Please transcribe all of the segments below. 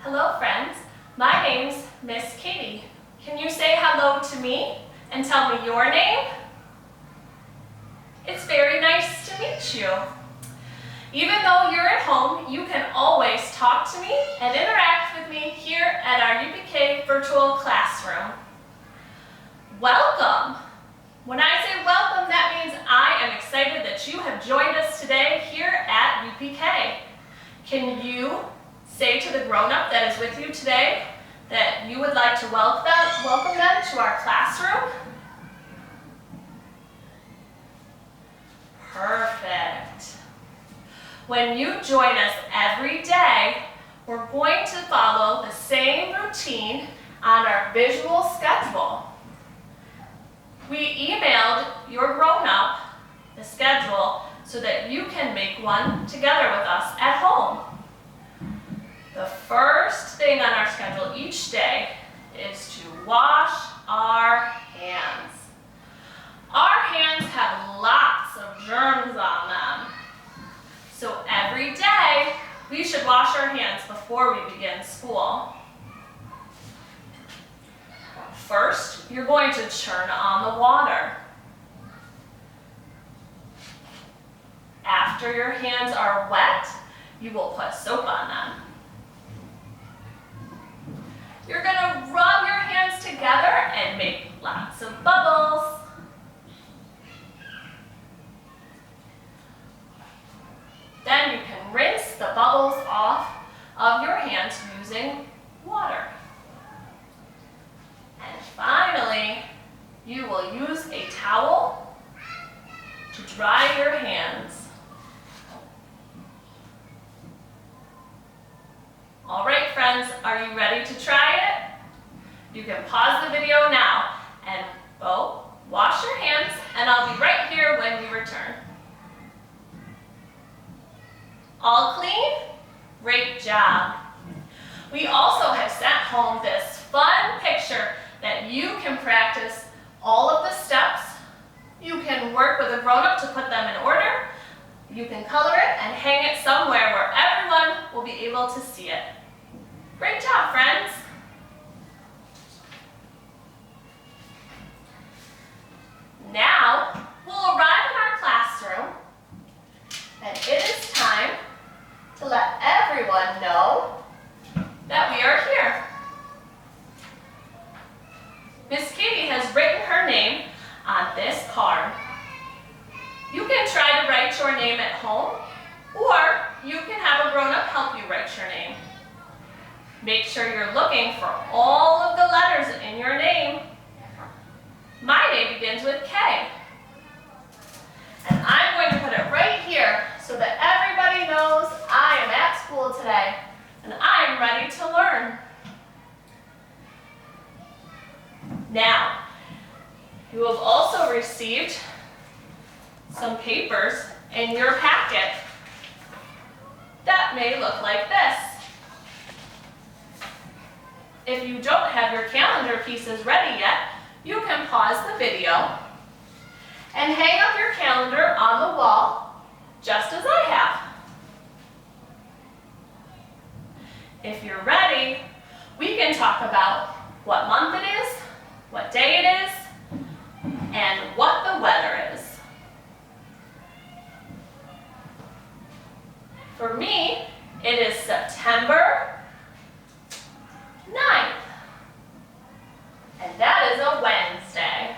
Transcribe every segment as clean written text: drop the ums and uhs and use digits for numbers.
Hello friends, my name's Miss Katie. Can you say hello to me and tell me your name? It's very nice to meet you. Even though you're at home, you can always talk to me and interact with me here at our UPK virtual classroom. Welcome! When I say welcome, that means I am excited that you have joined us today here at UPK. Can you say to the grown-up that is with you today that you would like to welcome them to our classroom? Perfect. When you join us every day, we're going to follow the same routine on our visual schedule. We emailed your grown-up the schedule so that you can make one together with us at home. The first thing on our schedule each day is to wash our hands. Our hands have lots of germs on them. So every day, we should wash our hands before we begin school. First, you're going to turn on the water. After your hands are wet, you will put soap on them. You're going to rub your hands together and make lots of bubbles. Then you can rinse the bubbles off of your hands using water. And finally, you will use a towel to dry your hands. All right, friends, are you ready to try it? You can pause the video now and go wash your hands, and I'll be right here when we return. All clean? Great job. We also have sent home this fun picture that you can practice all of the steps. You can work with a grown-up to put them in order. You can color it and hang it somewhere where everyone will be able to see it. Great job, friends. Now, we'll arrive in our classroom, and it is time to let everyone know that we are here. Miss Katie has written her name on this card. You can try to write your name at home, or you can have a grown-up help you write your name. Make sure you're looking for all of the letters in your name. My name begins with K. And I'm going to put it right here so that everybody knows I am at school today and I am ready to learn. Now, you have also received some papers in your packet that may look like this. If you don't have your calendar pieces ready yet, you can pause the video and hang up your calendar on the wall, just as I have. If you're ready, we can talk about what month it is, what day it is, and what the weather is. For me, it is September 9th, and that is a Wednesday.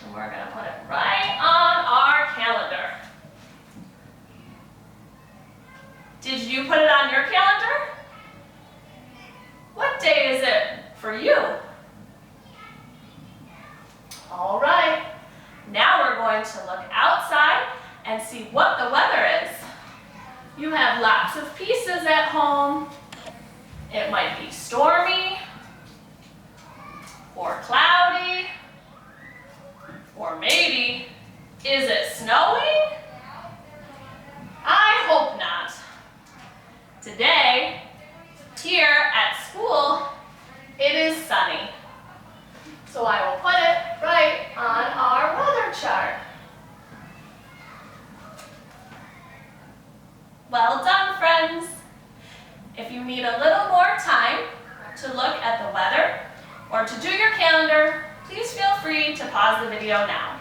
And we're going to put it right on our calendar. Did you put it on your calendar? What day is it for you? All right, now we're going to look outside and see what the weather is. You have lots of pieces at home. It might be stormy, or cloudy, or maybe, is it snowing? I hope not. Today, here at school, it is sunny. So I will put it right on our weather chart. Well done, friends. If you need a little more time to look at the weather or to do your calendar, please feel free to pause the video now.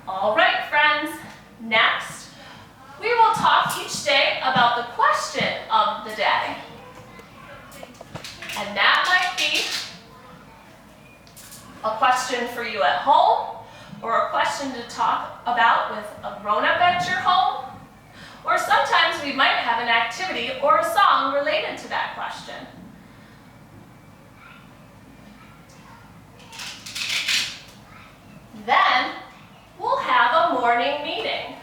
All right, friends. Next, we will talk each day about the question of the day. And that might be a question for you at home, or a question to talk about with a grown-up at your home, or sometimes we might have an activity or a song related to that question. Then, we'll have a morning meeting.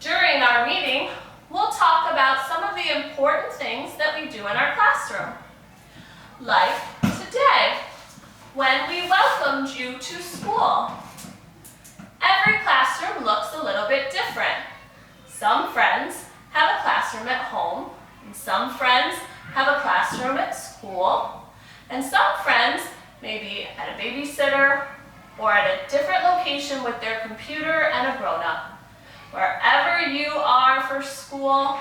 During our meeting, we'll talk about some of the important things that we do in our classroom. Like today, when we welcomed you to school. Every classroom looks a little bit different. Some friends have a classroom at home, and some friends have a classroom at school, and some friends may be at a babysitter or at a different location with their computer and a grown-up. Wherever you are for school,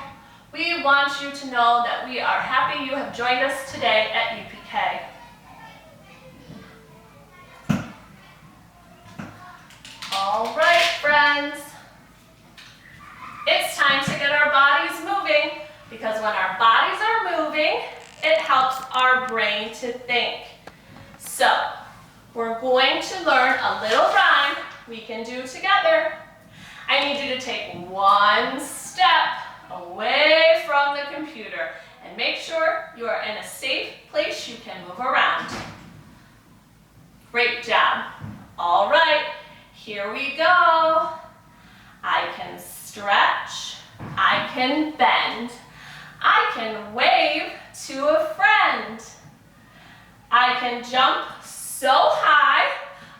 we want you to know that we are happy you have joined us today at UPK. All right, friends. It's time to get our bodies moving, because when our bodies are moving, it helps our brain to think. So, we're going to learn a little rhyme we can do together. I need you to take one step away from the computer and make sure you are in a safe place you can move around. Great job. All right, here we go. I can stretch, I can bend, I can wave to a friend. I can jump so high,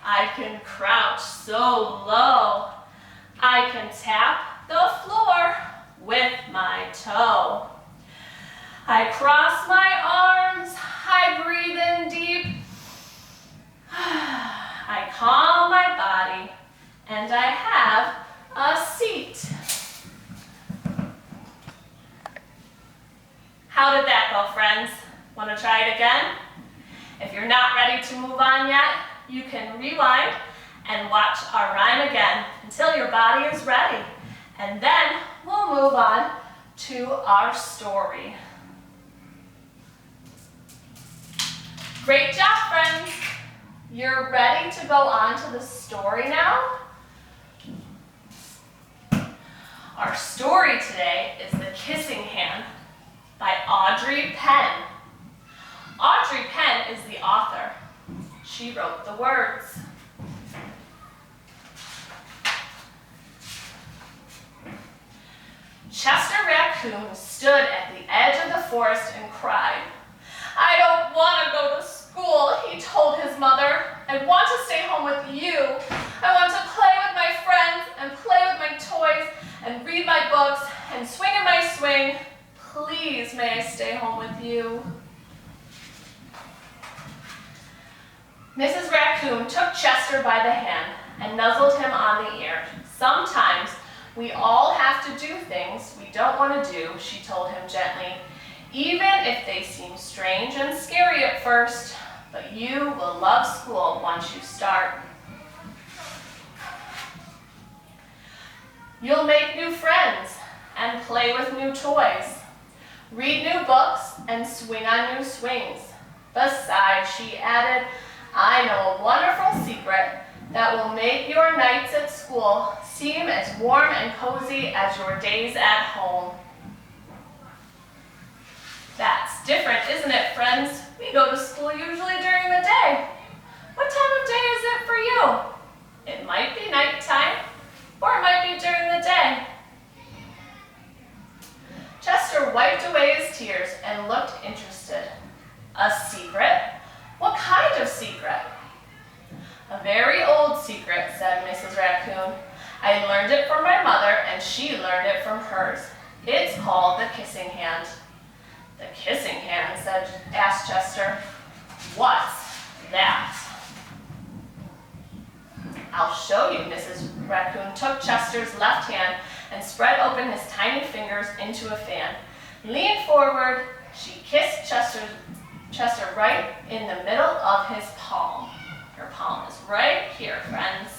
I can crouch so low. I can tap the floor with my toe. I cross my arms, I breathe in deep. I calm my body, and I have a seat. How did that go, friends? Want to try it again? If you're not ready to move on yet, you can rewind and watch our rhyme again until your body is ready. And then we'll move on to our story. Great job, friends. You're ready to go on to the story now? Our story today is The Kissing Hand by Audrey Penn. Audrey Penn is the author. She wrote the words. Chester Raccoon stood at the edge of the forest and cried. "I don't want to go to school," he told his mother. "I want to stay home with you. I want to play with my friends and play with my toys and read my books and swing in my swing. Please, may I stay home with you?" Mrs. Raccoon took Chester by the hand and nuzzled him on the ear. "Sometimes we all have to do things we don't want to do," she told him gently, "even if they seem strange and scary at first, but you will love school once you start. You'll make new friends and play with new toys, read new books and swing on new swings. Besides," she added, "I know a wonderful secret that will make your nights at school seem as warm and cozy as your days at home." That's different, isn't it, friends? We go to school usually during the day. What time of day is it for you? It might be nighttime, or it might be during the day. Chester wiped away his tears and looked interested. "A secret? What kind of secret?" "A very old secret," said Mrs. Raccoon. "I learned it from my mother, and she learned it from hers. It's called the kissing hand." "The kissing hand?" asked Chester. "What's that?" I'll show you. Mrs. Raccoon took Chester's left hand and spread open his tiny fingers into a fan. Leaned forward, she kissed Chester right in the middle of his palm. Her palm is right here, friends.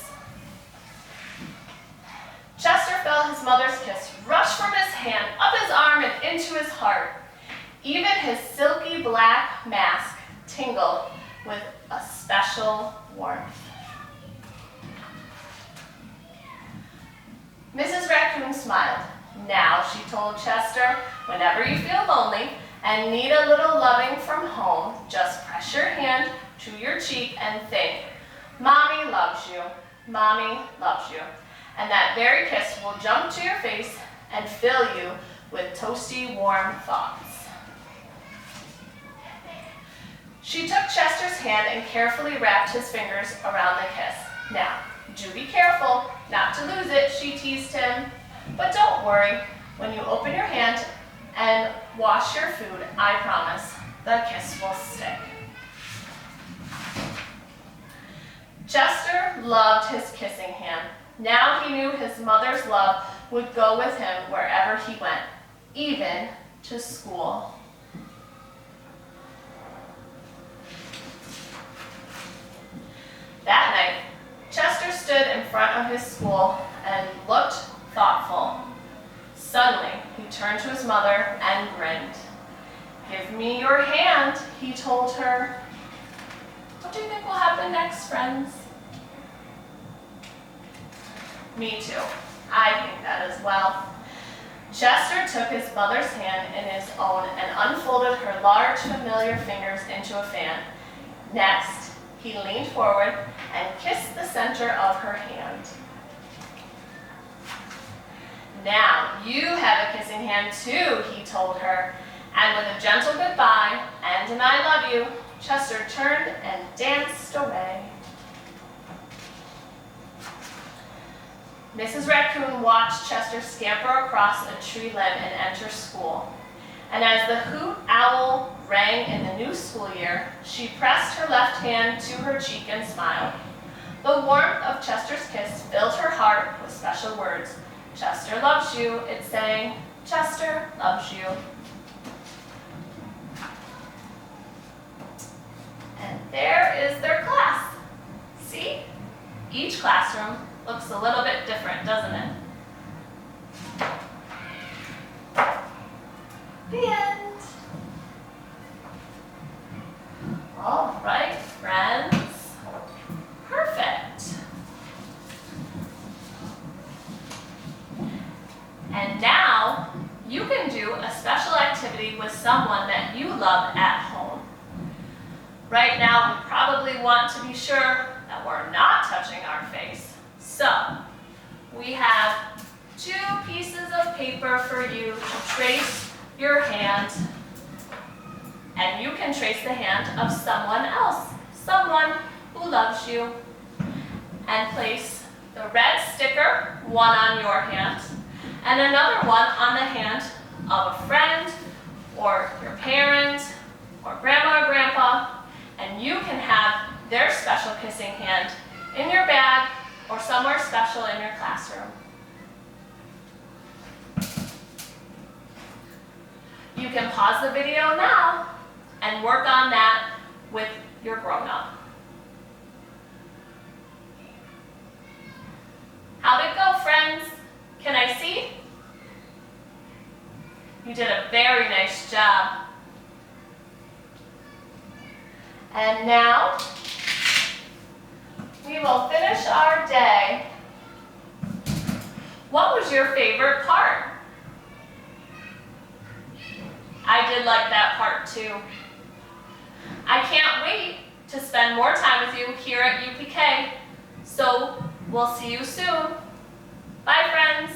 Chester felt his mother's kiss rush from his hand, up his arm, and into his heart. Even his silky black mask tingled with a special warmth. Mrs. Raccoon smiled. Now, she told Chester, whenever you feel lonely and need a little loving from home, just press your hand to your cheek and think, Mommy loves you, Mommy loves you. And that very kiss will jump to your face and fill you with toasty, warm thoughts. She took Chester's hand and carefully wrapped his fingers around the kiss. Now, do be careful not to lose it, she teased him. But don't worry, when you open your hand and wash your food, I promise, the kiss will stick. Chester loved his kissing hand. Now he knew his mother's love would go with him wherever he went, even to school. That night, Chester stood in front of his school and looked thoughtful. Suddenly, he turned to his mother and grinned. Give me your hand, he told her. What do you think will happen next, friends? Me too. I think that as well. Chester took his mother's hand in his own and unfolded her large, familiar fingers into a fan. Next, he leaned forward and kissed the center of her hand. Now, you have a kissing hand too, he told her. And with a gentle goodbye and an I love you, Chester turned and danced away. Mrs. Raccoon watched Chester scamper across a tree limb and enter school. And as the hoot owl rang in the new school year, she pressed her left hand to her cheek and smiled. The warmth of Chester's kiss filled her heart with special words. Chester loves you, it sang. Chester loves you. And there is their class. See? Each classroom looks a little bit different, doesn't it? The end. All right, friends. Perfect. And now you can do a special activity with someone that you love at home. Right now, we probably want to be sure that we're not touching our face. So, we have 2 pieces of paper for you to trace your hand, and you can trace the hand of someone else, someone who loves you, and place the red sticker, one on your hand, and another one on the hand of a friend, or your parent, or grandma or grandpa, and you can have their special kissing hand in your bag or somewhere special in your classroom. You can pause the video now and work on that with your grown-up. How'd it go, friends? Can I see? You did a very nice job. And now, we will finish our day. What was your favorite part? I did like that part too. I can't wait to spend more time with you here at UPK. So we'll see you soon. Bye, friends.